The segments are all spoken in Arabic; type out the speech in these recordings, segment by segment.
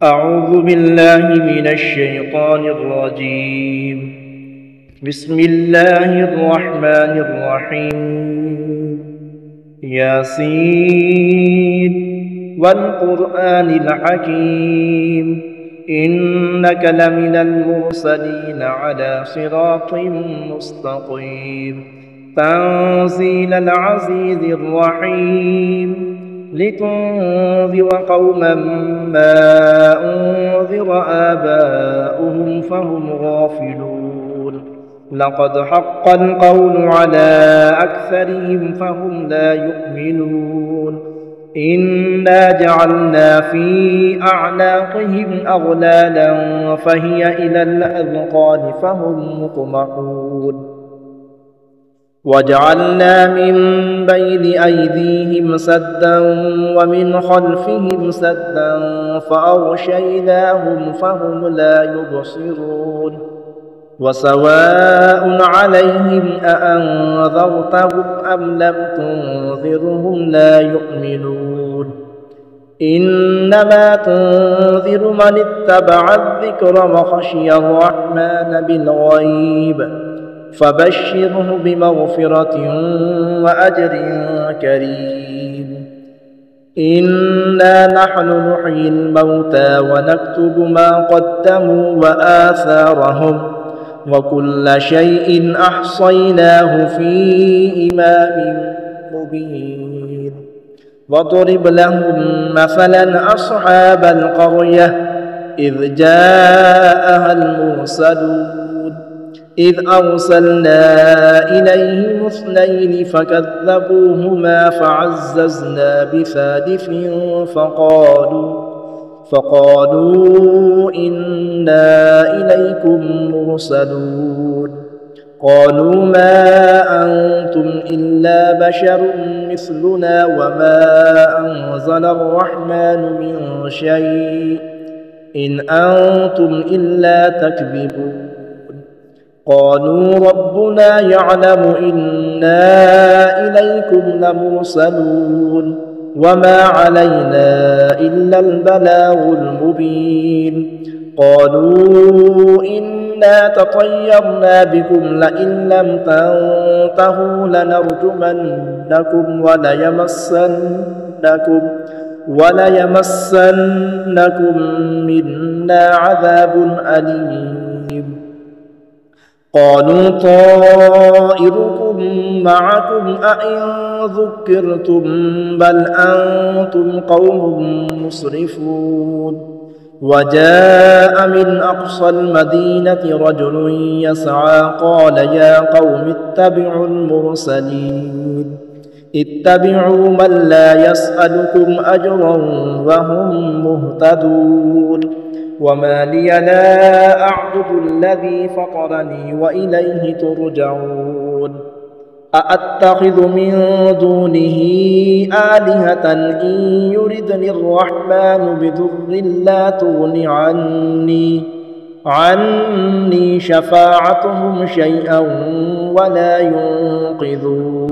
أعوذ بالله من الشيطان الرجيم. بسم الله الرحمن الرحيم. ياسين والقرآن الحكيم إنك لمن المرسلين على صراط مستقيم تنزيل العزيز الرحيم لتنذر قوما ما أنذر آباؤهم فهم غافلون لقد حق القول على أكثرهم فهم لا يؤمنون إنا جعلنا في أعناقهم أغلالا فهي إلى الأذقان فهم مقمحون وجعلنا من بين أيديهم سدا ومن خلفهم سدا فأغشيناهم فهم لا يبصرون وسواء عليهم أأنذرتهم أم لم تنذرهم لا يؤمنون إنما تنذر من اتبع الذكر وخشي الرحمن بالغيب فبشره بمغفرة وأجر كريم إنا نحن نحيي الموتى ونكتب ما قدموا وآثارهم وكل شيء أحصيناه في إمام مبين واضرب لهم مثلا أصحاب القرية إذ جاءها المرسلون إذ أرسلنا إليهم اثنين فكذبوهما فعززنا بثالث فقالوا إنا إليكم مرسلون قالوا ما أنتم إلا بشر مثلنا وما أنزل الرحمن من شيء إن أنتم إلا تكذبون قالوا ربنا يعلم إنا إليكم لمرسلون وما علينا إلا البلاغ المبين قالوا إنا تطيرنا بكم لئن لم تنتهوا لنرجمنكم وليمسنكم منا عذاب أليم قالوا طائركم معكم أئن ذكرتم بل أنتم قوم مسرفون وجاء من أقصى المدينة رجل يسعى قال يا قوم اتبعوا المرسلين اتبعوا من لا يسألكم أجرا وهم مهتدون وما لي لا أعبد الذي فطرني وإليه ترجعون أأتخذ من دونه آلهة إن يردني الرحمن بضر لا تغن عني شفاعتهم شيئا ولا ينقذون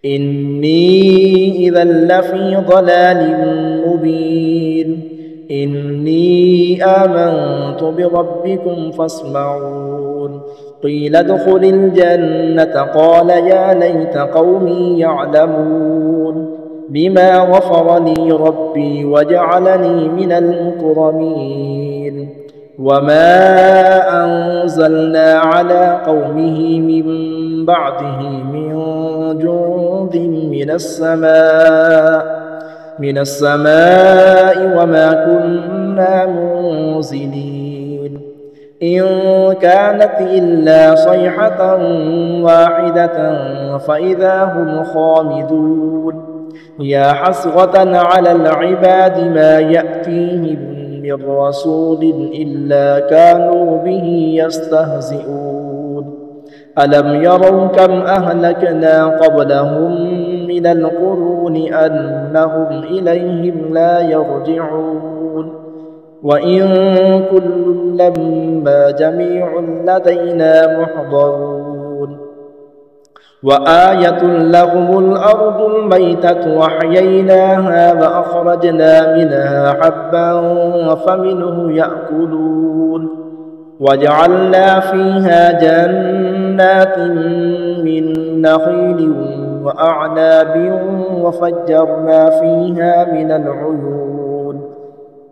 إني إذا لفي ضلال مبين إني آمنت بربكم فاسمعون قيل ادخل الجنة قال يا ليت قومي يعلمون بما غفر لي ربي وجعلني من المكرمين وما أنزلنا على قومه من بعده من جند من السماء وما كنا منزلين إن كانت إلا صيحة واحدة فإذا هم خامدون يا حسرة على العباد ما يأتيهم من رسول إلا كانوا به يستهزئون ألم يروا كم أهلكنا قبلهم من القرون أنهم إليهم لا يرجعون وإن كل لما جميع لدينا محضرون وآية لهم الأرض الميتة وأحييناها وأخرجنا منها حبا فمنه يأكلون وجعلنا فيها جنات من نخيل وأعناب وفجرنا فيها من العيون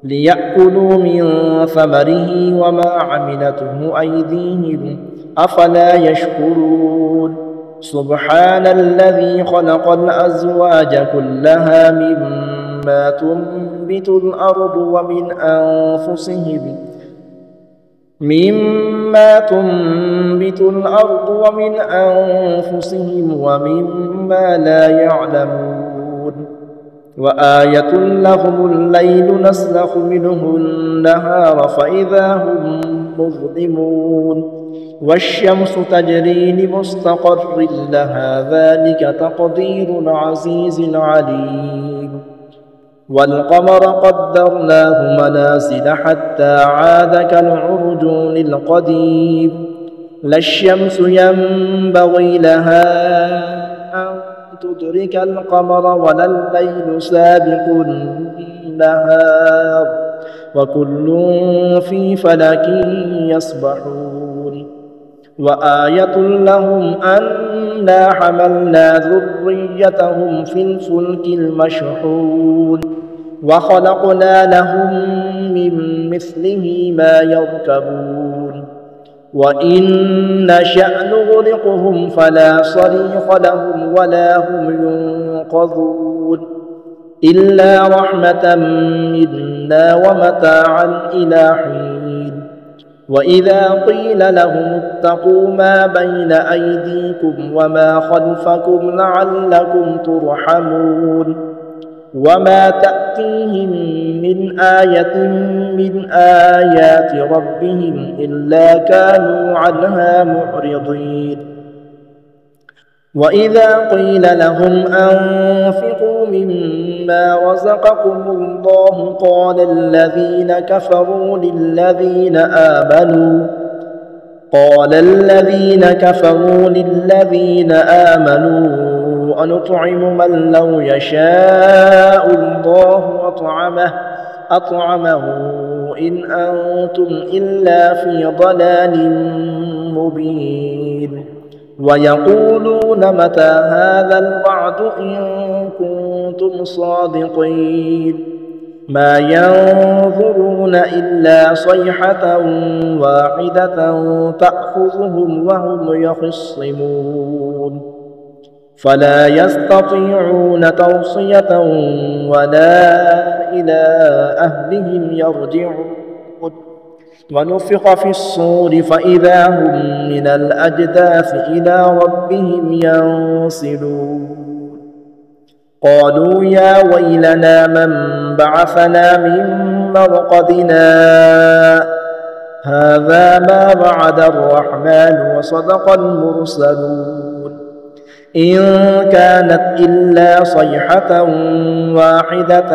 ليأكلوا من ثمره وما عملته أيديهم أفلا يشكرون سبحان الذي خلق الأزواج كلها مما تنبت الأرض ومن أنفسهم ومما لا يعلمون وآية لهم الليل نسلخ منه النهار فإذا هم مظلمون والشمس تجري لمستقر لها ذلك تقدير عزيز عليم والقمر قدرناه منازل حتى عاد كالعرجون القديم لا الشمس ينبغي لها أن تدرك القمر ولا الليل سابق النهار وكل في فلك يسبحون وآية لهم أنا حملنا ذريتهم في الفلك المشحون وخلقنا لهم من مثله ما يركبون وإن نشأ نغرقهم فلا صريخ لهم ولا هم ينقذون إلا رحمة منا ومتاعا إلى حين وإذا قيل لهم اتقوا ما بين أيديكم وما خلفكم لعلكم ترحمون وما تأتيهم من آية من آيات ربهم إلا كانوا عنها معرضين وإذا قيل لهم أنفقوا مما رزقكم الله قال الذين كفروا للذين آمنوا أنطعم من لو يشاء الله أطعمه إن أنتم إلا في ضلال مبين ويقولون متى هذا الوعد إن كنتم صادقين ما ينظرون إلا صيحة واحدة تأخذهم وهم يخصمون فلا يستطيعون توصية ولا إلى أهلهم يرجعون ونفخ في الصور فإذا هم من الأجداث إلى ربهم ينسلون قالوا يا ويلنا من بعثنا من مرقدنا هذا ما وعد الرحمن وصدق المرسلون إن كانت إلا صيحة واحدة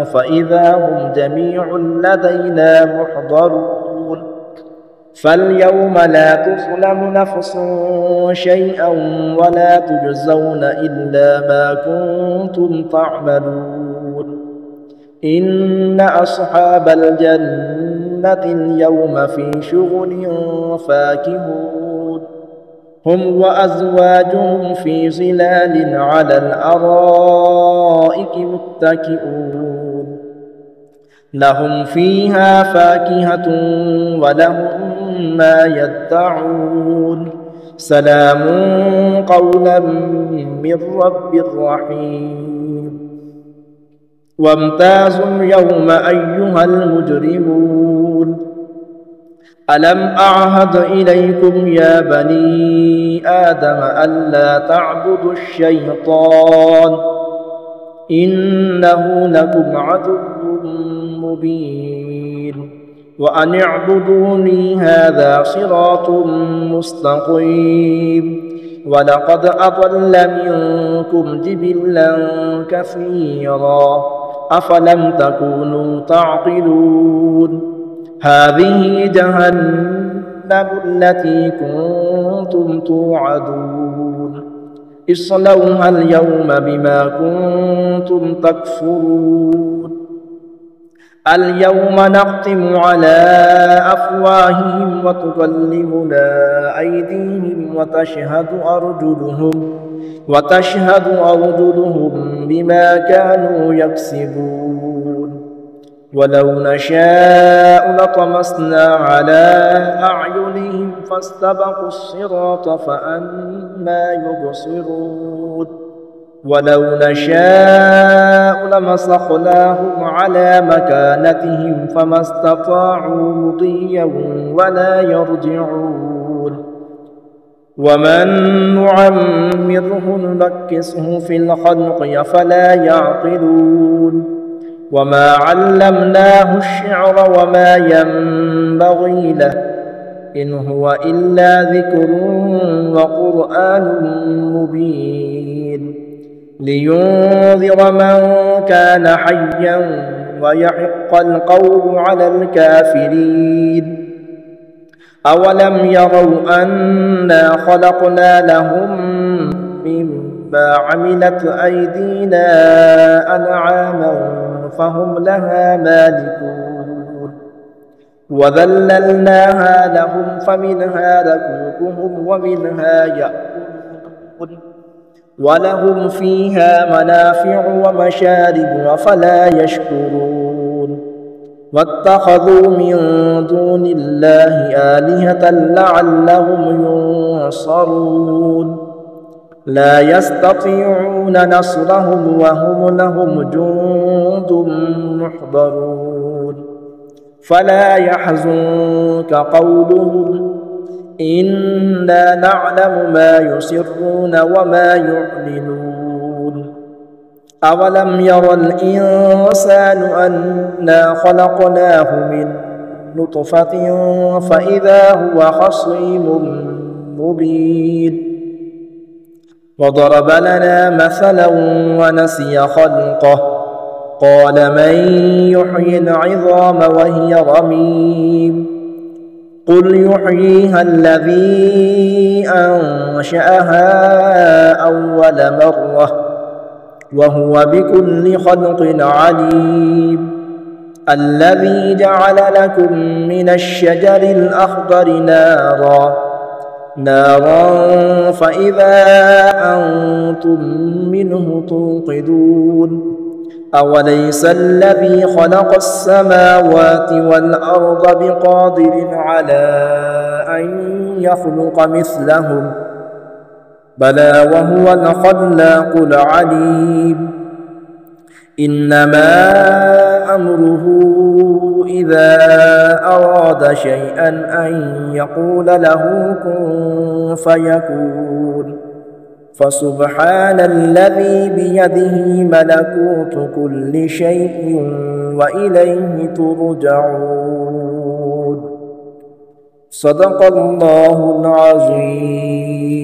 فإذا هم جميع لدينا محضرون فاليوم لا تظلم نفس شيئا ولا تجزون إلا ما كنتم تعملون إن أصحاب الجنة اليوم في شغل فاكهون هم وأزواجهم في ظلال على الأرائك متكئون لهم فيها فاكهة ولهم ما يدعون سلام قولا من رب رحيم وامتازوا اليوم أيها المجرمون ألم أعهد إليكم يا بني آدم ألا تعبدوا الشيطان إنه لكم عدو مبين وأن اعبدوني هذا صراط مستقيم ولقد أضل منكم جبلا كثيرا أفلم تكونوا تعقلون هذه جهنم التي كنتم توعدون اصلوها اليوم بما كنتم تكفرون اليوم نختم على أفواههم وتكلمنا أيديهم وتشهد أرجلهم بما كانوا يكسبون ولو نشاء لطمسنا على أعينهم فاستبقوا الصراط فأنى يبصرون ولو نشاء لمسخناهم على مكانتهم فما استطاعوا مضيا ولا يرجعون ومن نعمره ننكسه في الخلق أفلا يعقلون وما علمناه الشعر وما ينبغي له إن هو إلا ذكر وقرآن مبين لينذر من كان حيا ويحق القول على الكافرين أولم يروا أنا خلقنا لهم مما عملت أيدينا أنعاما فهم لها مالكون وذللناها لهم فمنها ركوبهم ومنها يأكلون ولهم فيها منافع ومشارب أفلا يشكرون واتخذوا من دون الله آلهة لعلهم ينصرون لا يستطيعون نصرهم وهم لهم جند محضرون فلا يحزنك قولهم إنا نعلم ما يسرون وما يعلنون أولم ير الإنسان أنا خلقناه من نطفة فإذا هو خصيم مبين وضرب لنا مثلا ونسي خلقه قال من يحيي العظام وهي رميم قل يحييها الذي أنشأها أول مرة وهو بكل خلق عليم الذي جعل لكم من الشجر الأخضر نارا فإذا أنتم منه توقدون أوليس الذي خلق السماوات والأرض بقادر على أن يخلق مثلهم بلى وهو الخلاق العليم إنما أمره إذا أراد شيئا أن يقول له كن فيكون فسبحان الذي بيده ملكوت كل شيء وإليه ترجعون صدق الله العظيم.